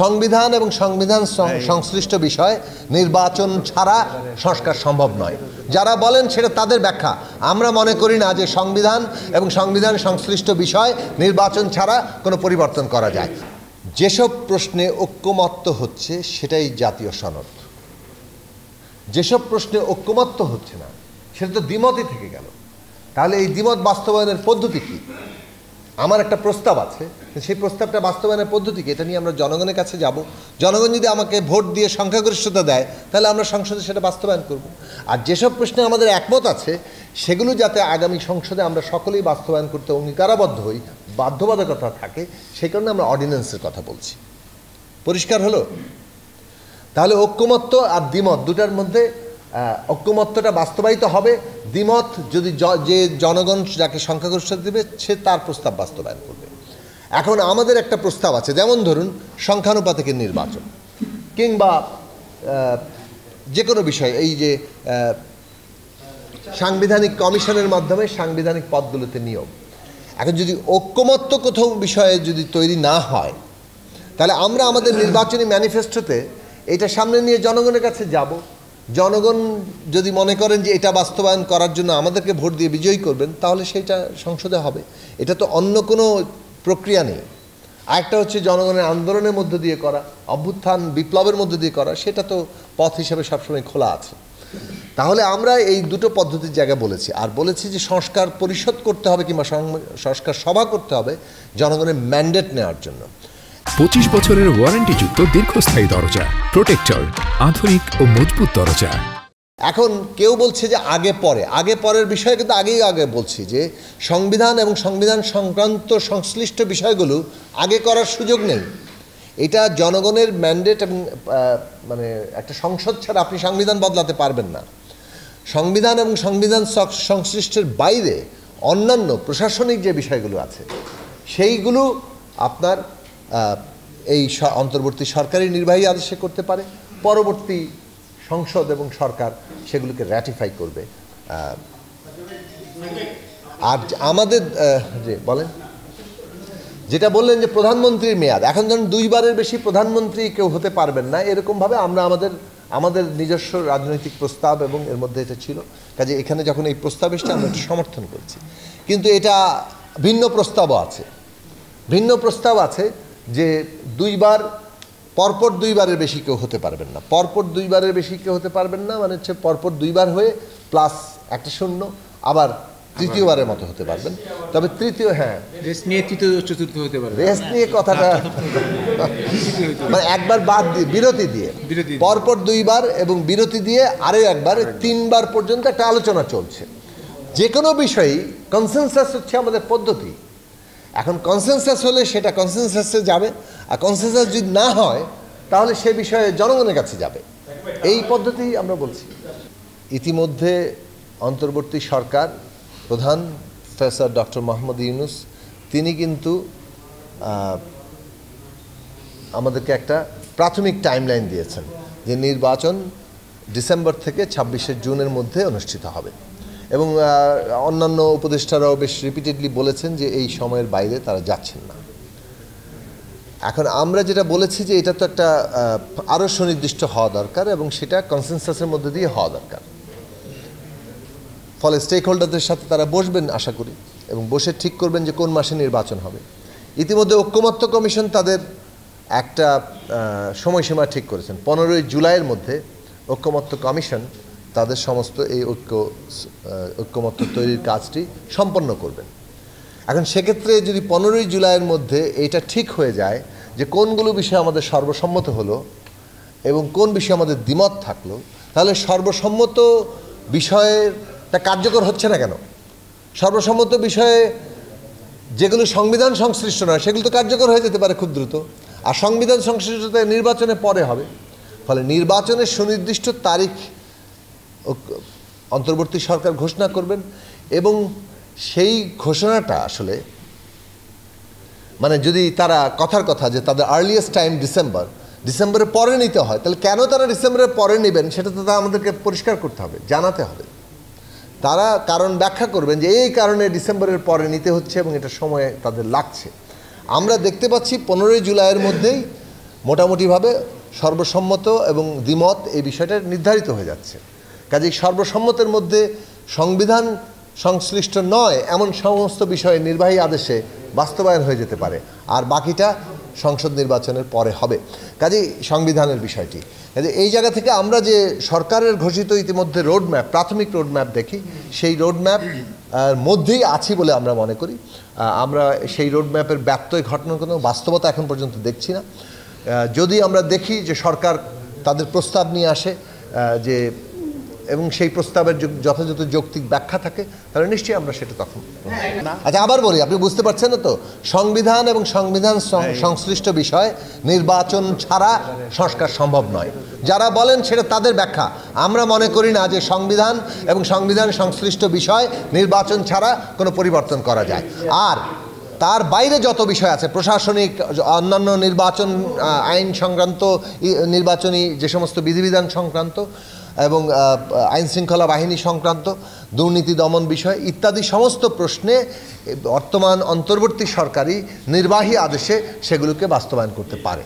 সংবিধান এবং সংবিধান সংশ্লিষ্ট বিষয় নির্বাচন ছাড়া সংস্কার সম্ভব নয়। যারা বলেন সেটা তাদের ব্যাখ্যা। আমরা মনে করি না যে সংবিধান এবং সংবিধান সংশ্লিষ্ট বিষয় নির্বাচন ছাড়া কোনো পরিবর্তন করা যায়। যেসব প্রশ্নে ঐক্যমত্য হচ্ছে সেটাই জাতীয় সনদ। যেসব প্রশ্নে ঐক্যমত্য হচ্ছে না সেটা তো দ্বিমতই থেকে গেল। তাহলে এই দ্বিমত বাস্তবায়নের পদ্ধতি কী? আমার একটা প্রস্তাব আছে, সেই প্রস্তাবটা বাস্তবায়নের পদ্ধতি কি, এটা নিয়ে আমরা জনগণের কাছে যাব। জনগণ যদি আমাকে ভোট দিয়ে সংখ্যাগরিষ্ঠতা দেয় তাহলে আমরা সংসদে সেটা বাস্তবায়ন করব। আর যেসব প্রশ্নে আমাদের একমত আছে সেগুলো যাতে আগামী সংসদে আমরা সকলেই বাস্তবায়ন করতে অঙ্গীকারাবদ্ধ হই, বাধ্যবাধকতা থাকে, সেই কারণে আমরা অর্ডিন্যান্সের কথা বলছি। পরিষ্কার হলো? তাহলে ঐক্যমত্য আর দ্বিমত দুটার মধ্যে ঐক্যমত্যটা বাস্তবায়িত হবে। দ্বিমত যদি যে জনগণ যাকে সংখ্যাগরিষ্ঠতা দেবে সে তার প্রস্তাব বাস্তবায়ন করবে। এখন আমাদের একটা প্রস্তাব আছে, যেমন ধরুন সংখ্যানুপাতিকের নির্বাচন কিংবা যে কোনো বিষয়, এই যে সাংবিধানিক কমিশনের মাধ্যমে সাংবিধানিক পদগুলোতে নিয়োগ। এখন যদি ঐক্যমত্য কোথাও বিষয়ে যদি তৈরি না হয় তাহলে আমরা আমাদের নির্বাচনী ম্যানিফেস্টোতে এটা সামনে নিয়ে জনগণের কাছে যাব। জনগণ যদি মনে করেন যে এটা বাস্তবায়ন করার জন্য আমাদেরকে ভোট দিয়ে বিজয়ী করবেন তাহলে সেটা সংসদে হবে। এটা তো অন্য কোনো প্রক্রিয়া নেই। আরেকটা হচ্ছে জনগণের আন্দোলনের মধ্য দিয়ে করা, অভ্যুত্থান বিপ্লবের মধ্য দিয়ে করা, সেটা তো পথ হিসেবে সবসময় খোলা আছে। তাহলে আমরা এই দুটো পদ্ধতির জায়গায় বলেছি। আর বলেছি যে সংস্কার পরিষদ করতে হবে কিংবা সংস্কার সভা করতে হবে জনগণের ম্যান্ডেট নেওয়ার জন্য। 25 বছরের ওয়ারেন্টিযুক্ত দীর্ঘস্থায়ী দরজা প্রোটেক্টর, আধুনিক ও মজবুত দরজা। এখন কেউ বলছে যে আগে পরের বিষয়ে, কিন্তু আগে বলছি যে সংবিধান এবং সংবিধান সংক্রান্ত সংশ্লিষ্ট বিষয়গুলো আগে করার সুযোগ নেই। এটা জনগণের ম্যান্ডেট এবং মানে একটা সংসদ ছাড়া আপনি সংবিধান বদলাতে পারবেন না। সংবিধান এবং সংবিধান সংশ্লিষ্টের বাইরে অন্যান্য প্রশাসনিক যে বিষয়গুলো আছে সেইগুলো আপনার এই অন্তর্বর্তী সরকারি নির্বাহী আদেশে করতে পারে, পরবর্তী সংসদ এবং সরকার সেগুলোকে র্যাটিফাই করবে। আর আমাদের যে বলেন যেটা বললেন যে প্রধানমন্ত্রীর মেয়াদ, এখন ধরুন 2 বারের বেশি প্রধানমন্ত্রী কেউ হতে পারবেন না, এরকমভাবে আমরা আমাদের নিজস্ব রাজনৈতিক প্রস্তাব এবং এর মধ্যে এটা ছিল। কাজে এখানে যখন এই প্রস্তাব এসছে আমরা এটা সমর্থন করছি। কিন্তু এটা ভিন্ন প্রস্তাব আছে যে 2 বার পরপর 2 বারের বেশি কেউ হতে পারবেন না। পরপর 2 বারের বেশি কেউ হতে পারবেন না মানে হচ্ছে পরপর 2 বার হয়ে প্লাস একটা শূন্য, আবার তৃতীয়বারের মতো হতে পারবেন। তবে তৃতীয় রেস্ট নিয়ে তৃতীয় চতুর্থ হতে পারবে। রেস্ট নিয়ে কথাটা মানে একবার বাদ দিয়ে বিরতি দিয়ে পরপর 2 বার এবং বিরতি দিয়ে আরও একবার, 3 বার পর্যন্ত একটা আলোচনা চলছে। যে কোনো বিষয়েই কনসেনসাস হচ্ছে আমাদের পদ্ধতি। এখন কনসেনসাস হলে সেটা কনসেনসাসে যাবে, আর কনসেনসাস যদি না হয় তাহলে সে বিষয়ে জনগণের কাছে যাবে। এই পদ্ধতি আমরা বলছি। ইতিমধ্যে অন্তর্বর্তী সরকার প্রধান প্রফেসর ডক্টর মোহাম্মদ ইউনূস তিনি কিন্তু আমাদেরকে একটা প্রাথমিক টাইমলাইন দিয়েছেন যে নির্বাচন ডিসেম্বর থেকে 26শে জুনের মধ্যে অনুষ্ঠিত হবে, এবং অন্যান্য উপদেষ্টারাও বেশ রিপিটেডলি বলেছেন যে এই সময়ের বাইরে তারা যাচ্ছেন না। এখন আমরা যেটা বলেছি যে এটা তো একটা আরও সুনির্দিষ্ট হওয়া দরকার এবং সেটা কনসেনসাসের মধ্যে দিয়ে হওয়া দরকার। ফলে স্টেক হোল্ডারদের সাথে তারা বসবেন আশা করি, এবং বসে ঠিক করবেন যে কোন মাসে নির্বাচন হবে। ইতিমধ্যে ঐক্যমত্য কমিশন তাদের একটা সময়সীমা ঠিক করেছেন, 15ই জুলাইয়ের মধ্যে ঐক্যমত্য কমিশন তাদের সমস্ত এই ঐক্যমত্য তৈরির কাজটি সম্পন্ন করবেন। এখন সেক্ষেত্রে যদি 15ই জুলাইয়ের মধ্যে এটা ঠিক হয়ে যায় যে কোনগুলো বিষয় আমাদের সর্বসম্মত হলো এবং কোন বিষয়ে আমাদের দ্বিমত থাকলো, তাহলে সর্বসম্মত বিষয়টা কার্যকর হচ্ছে না কেন? সর্বসম্মত বিষয়ে যেগুলো সংবিধান সংশ্লিষ্ট নয় সেগুলো তো কার্যকর হয়ে যেতে পারে খুব দ্রুত, আর সংবিধান সংশ্লিষ্টতা নির্বাচনের পরে হবে। ফলে নির্বাচনের সুনির্দিষ্ট তারিখ অন্তর্বর্তী সরকার ঘোষণা করবেন, এবং সেই ঘোষণাটা আসলে মানে যদি তারা কথার কথা যে তাদের আর্লিয়েস্ট টাইম ডিসেম্বরের পরে নিতে হয়, তাহলে কেন তারা ডিসেম্বরের পরে নেবেন সেটা তো আমাদেরকে পরিষ্কার করতে হবে, জানাতে হবে। তারা কারণ ব্যাখ্যা করবেন যে এই কারণে ডিসেম্বরের পরে নিতে হচ্ছে এবং এটা সময় তাদের লাগছে। আমরা দেখতে পাচ্ছি 15ই জুলাইয়ের মধ্যেই মোটামুটিভাবে সর্বসম্মত এবং দ্বিমত এই বিষয়টা নির্ধারিত হয়ে যাচ্ছে। কাজেই সর্বসম্মতের মধ্যে সংবিধান সংশ্লিষ্ট নয় এমন সমস্ত বিষয়ে নির্বাহী আদেশে বাস্তবায়ন হয়ে যেতে পারে, আর বাকিটা সংসদ নির্বাচনের পরে হবে। কাজেই সংবিধানের বিষয়টি, কাজে এই জায়গা থেকে আমরা যে সরকারের ঘোষিত ইতিমধ্যে রোডম্যাপ, প্রাথমিক রোডম্যাপ দেখি, সেই রোডম্যাপ মধ্যেই আছি বলে আমরা মনে করি। আমরা সেই রোডম্যাপের ব্যত্যয় ঘটনার কোনো বাস্তবতা এখন পর্যন্ত দেখছি না। যদি আমরা দেখি যে সরকার তাদের প্রস্তাব নিয়ে আসে যে এবং সেই প্রস্তাবের যথাযথ যৌক্তিক ব্যাখ্যা থাকে, তাহলে নিশ্চয়ই আমরা সেটা তখন। আচ্ছা, আবার বলি, আপনি বুঝতে পারছেন না তো, সংবিধান এবং সংবিধান সংশ্লিষ্ট বিষয় নির্বাচন ছাড়া সংস্কার সম্ভব নয়। যারা বলেন সেটা তাদের ব্যাখ্যা। আমরা মনে করি না যে সংবিধান এবং সংবিধান সংশ্লিষ্ট বিষয় নির্বাচন ছাড়া কোনো পরিবর্তন করা যায়। আর তার বাইরে যত বিষয় আছে, প্রশাসনিক, অন্যান্য নির্বাচন আইন সংক্রান্ত, নির্বাচনী যে সমস্ত বিধিবিধান সংক্রান্ত এবং আইন শৃঙ্খলা বাহিনী সংক্রান্ত, দুর্নীতি দমন বিষয় ইত্যাদি সমস্ত প্রশ্নে বর্তমান অন্তর্বর্তী সরকারি নির্বাহী আদেশে সেগুলোকে বাস্তবায়ন করতে পারে।